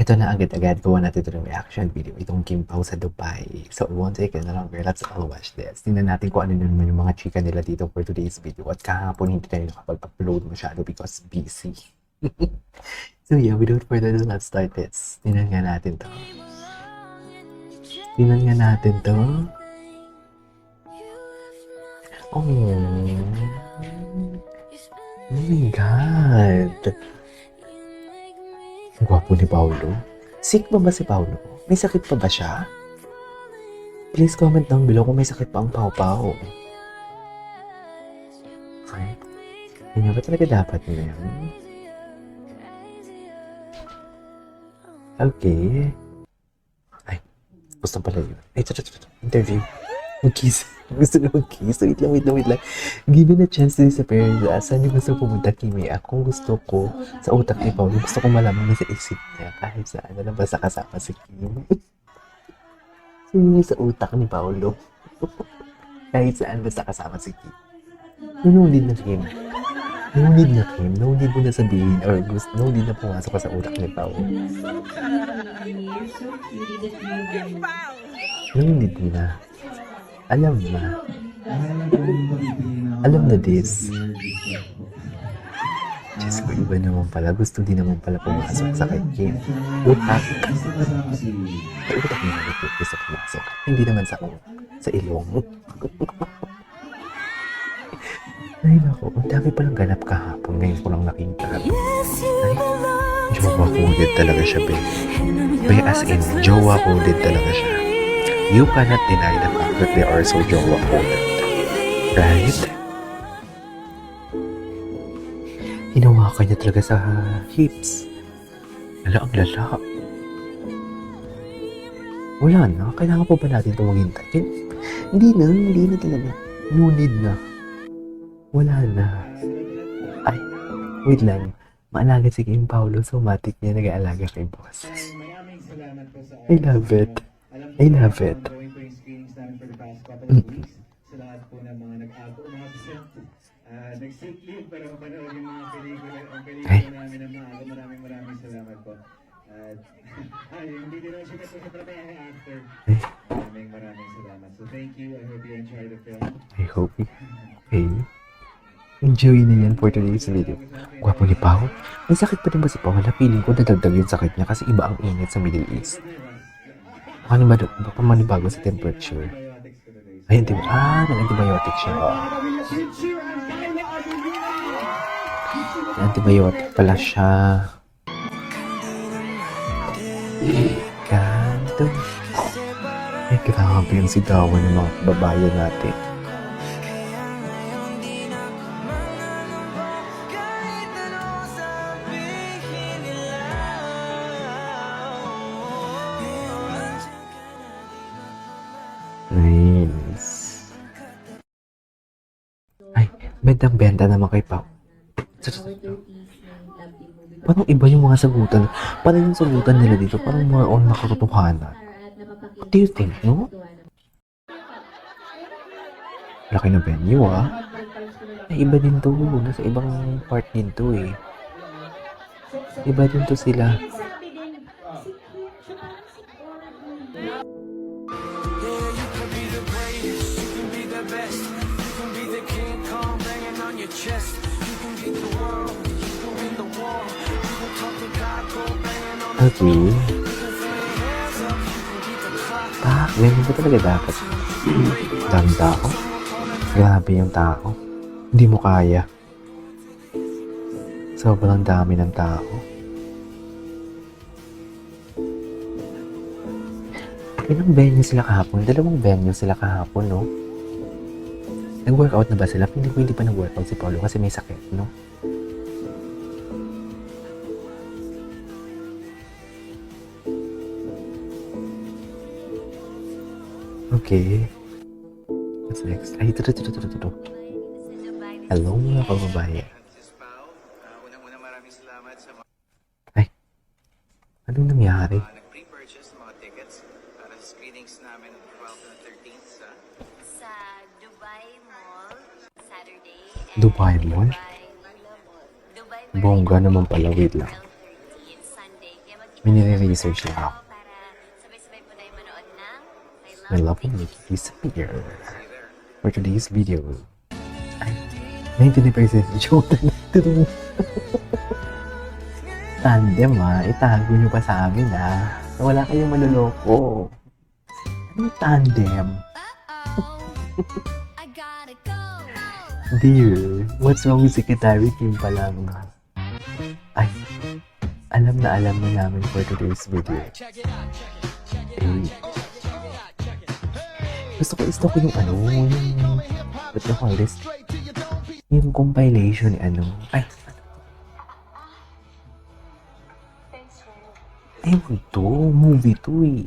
Ito na agad-agad, gawa natin ito ng reaction video. Itong Kim Pao sa Dubai. So, it won't take any longer. Let's all watch this. Tingnan natin kung ano naman yung mga chika nila dito for today's video. At kahapon hindi tayo nakapag-upload masyado because busy. So yeah, without further ado, let's start this. Tingnan nga natin to. Tingnan nga natin to. Oh my God. Ang gwapo ni Paolo. Sick pa ba si Paolo? May sakit pa ba siya? Please comment down below kung may sakit pa ang Pao-Pao. Okay. Yan ba talaga dapat na yan? Okay. Ay, gusto pala yun. Ay, interview. Mag-kiss. Gusto na mag-kiss. Wait lang. Given a chance to disappear, saan niyo gusto pumunta, Kimi? Ako gusto ko sa utak ni Paolo. Gusto ko malaman na sa isip niya kahit saan. Alam ba sa kasama si Kim? Sino sa utak ni Paolo? Kahit saan basta kasama si Kim. No need na Kim. No need mo na sabihin or no need na pumasok ka sa utak ni Paolo. No need mo na. Alam na this. Diyos ko, iba naman pala. Gusto din naman pala pumasok sa kay Kim. Utak. Sa utak niya gusto pumasok. Hindi naman sa ilong. Ay nako, ang dami palang ganap kahapon. Ngayon ko lang nakita. Ay, jowa coded talaga siya, be. Be, as in, jowa coded talaga siya. You cannot deny the fact that they are so jowa coded. Right? Hinawakan niya talaga sa hips. Ang lala. Wala na. Kailangan po ba natin ito maghintay? Hindi na talaga. No need na. Wala na. Ay, wait lang. Maalaga si Kim Paolo. So, matik niya nag-aalaga kay boss. I love it. Sa lahat po ng mga nag-ako, mga nag-sick leave para mapanood yung mga pelikula namin ng mga ako. Maraming salamat po. At hindi din ako siya sa trabaho after. Maraming salamat. So thank you. I hope you enjoy the film. I hope you. Okay. Enjoy na yan for today's video. Gwapo ni Pao. May sakit pa din ba si Pao? Wala, feeling ko nadagdag yung sakit niya kasi iba ang init sa Middle East. Baka manibago sa temperature. Ay, nag-antibiotic siya. Antibiotic pala siya. Kanto. Ay, grabe yung sigawan ng mga babayan natin. Nice. Ay, bentang-benta naman kay Pao. Parang iba yung mga sagutan. Parang yung sagutan nila dito, parang more on nakatotohanan. What do you think, no? Laki na venue, ah. Ay, iba din to. Nasa ibang part din to, eh. Iba din to sila. Okay. Ganyan ba talaga dapat? Daming tao? Grabe yung tao. Hindi mo kaya. Sobrang dami ng tao. Ilang venue sila kahapon? 2 venue sila kahapon, no? Nag-workout na ba sila? Hindi pa nag-workout si Paolo kasi may sakit, no? Okay. What's next? Ay, ito. Hello, mga kababayan. Unang-una maraming salamat sa mga Ay, anong nangyari? nag-pre-purchase mga tickets para sa screenings namin 12 and 13th sa Dubai Mall, Saturday. Dubai Mall? Dubai Bongga naman pala, wait lang. Sunday. Kaya Minire-research lang ako. Para sabay-sabay po tayo manood ng My love will make you disappear. For today's video. Ay, 99% joke na ito. Tandem itago nyo pa sa amin wala kayong manloloko. Anong tandem? Dear, what's wrong with Secretary Kim pa lang? Ay, alam na namin for today's video. Eh, gusto ko yung what do you call this? Yung compilation ni ay, ewan to, movie to eh.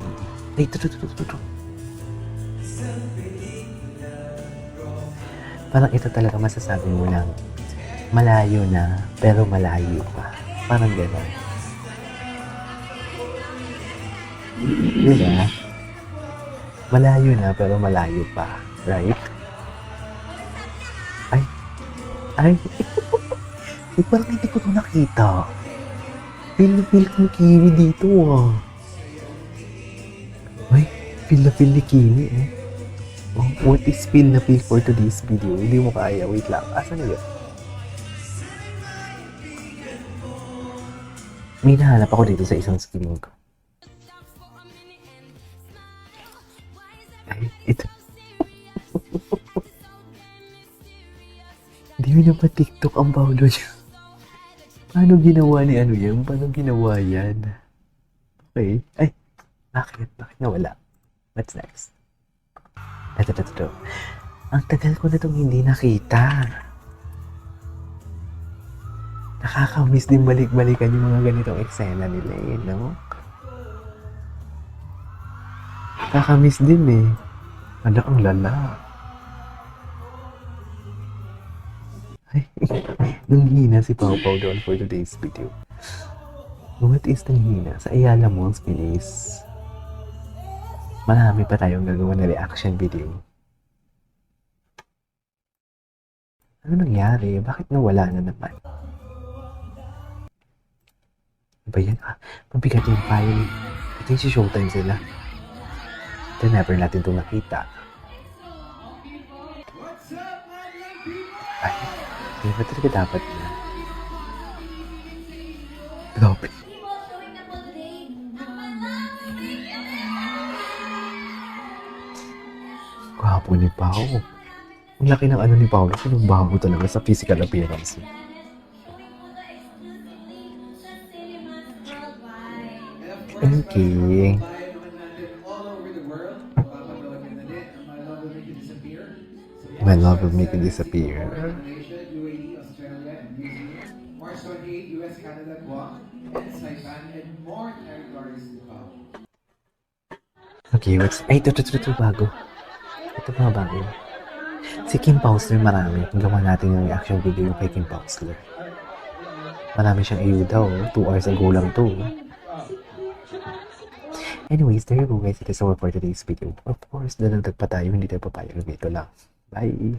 Ay, ito. Parang ito talaga masasabi mo lang, malayo na, pero malayo pa. Parang gano'n. Diba? Malayo na, pero malayo pa. Right? Ay. Parang hindi ko ito nakita. Feel kong Kimi dito Ay, feel ni Kimi Oh, what is feel for today's video? Hindi mo kaya. Wait lang. Asan na yun? May nahanap ako dito sa isang screen ko. Ay, ito. Hindi mo na pa TikTok ang Paolo niya. Paano ginawa ni yan? Paano ginawa yan? Okay. Ay, bakit? Bakit nawala? What's next? Ito. Ang tagal ko na itong hindi nakita. Nakakamiss din balik-balikan yung mga ganitong eksena nila no? Nakakamiss din ang lala. Ay, nung hina si Pau doon for today's video. What is nang hina? Sa Ayala Malls, bilis. Marami pa tayong gagawa na reaction video. Ano nangyari? Bakit nawala na naman? Ano ba yan? Mabigat yung file. Ito yung si Showtime sila. Ito never natin itong nakita. Ay, hindi ba talaga dapat na? Grabe. Gwapo ni Pao. Ang laki ng ni Paolo. Pinagbago talaga sa physical appearance. Okay. My love will make you disappear. UAE, Australia, and New Zealand. March 28, US, Canada, Guam, and Saipan, and more territories to come. Okay, what's... Ay, ito, bago. Ito mga bago. Si Kim Pausler marami. Gawa natin yung reaction video kay Kim Pausler. Marami siyang ayuda 2 hours ago lang to. Anyways, there you go guys. It is all for today's video. Of course, dadagdag pa tayo. Hindi tayo papayag dito lang. Bye!